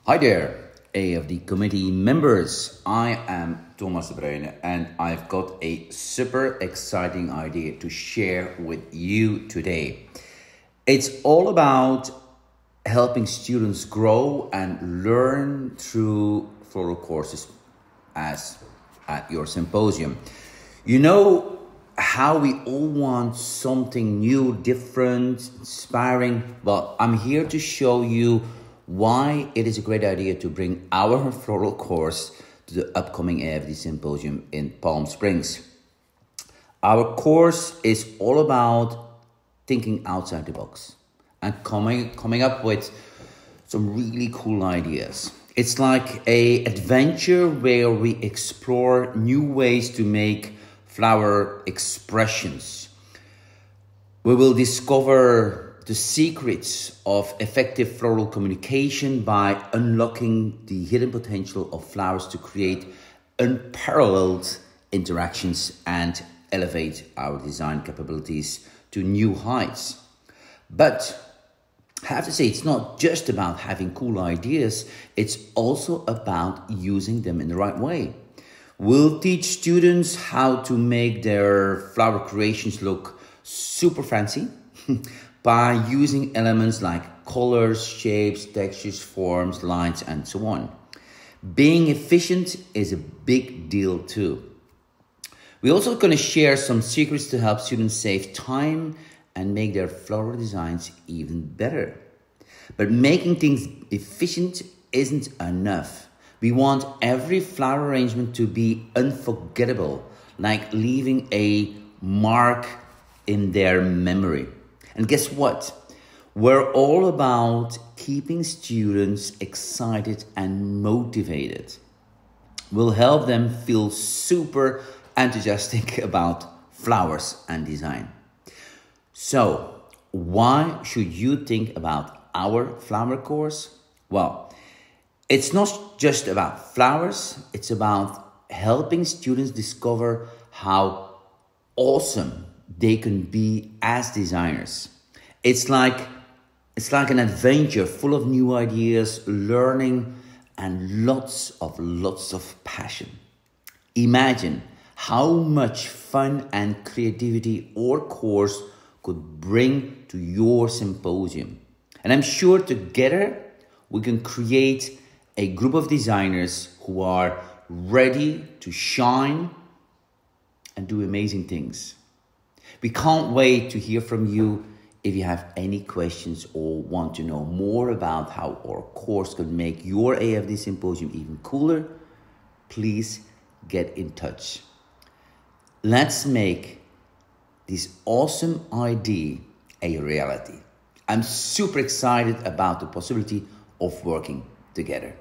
Hi there, AIFD committee members. I am Tomas Bruyne and I've got a super exciting idea to share with you today. It's all about helping students grow and learn through floral courses as at your symposium. You know how we all want something new, different, inspiring? Well, I'm here to show you why it is a great idea to bring our floral course to the upcoming AIFD Symposium in Palm Springs. Our course is all about thinking outside the box and coming up with some really cool ideas. It's like an adventure where we explore new ways to make flower expressions. We will discover the secrets of effective floral communication by unlocking the hidden potential of flowers to create unparalleled interactions and elevate our design capabilities to new heights. But I have to say, it's not just about having cool ideas, it's also about using them in the right way. We'll teach students how to make their flower creations look super fancy by using elements like colors, shapes, textures, forms, lines, and so on. Being efficient is a big deal too. We're also going to share some secrets to help students save time and make their floral designs even better. But making things efficient isn't enough. We want every flower arrangement to be unforgettable, like leaving a mark in their memory. And guess what? We're all about keeping students excited and motivated. We'll help them feel super enthusiastic about flowers and design. So, why should you think about our flower course? Well, it's not just about flowers, it's about helping students discover how awesome they can be as designers. It's like an adventure full of new ideas, learning, and lots of passion. Imagine how much fun and creativity our course could bring to your symposium. And I'm sure together we can create a group of designers who are ready to shine and do amazing things. We can't wait to hear from you. If you have any questions or want to know more about how our course can make your AIFD Symposium even cooler, please get in touch. Let's make this awesome idea a reality. I'm super excited about the possibility of working together.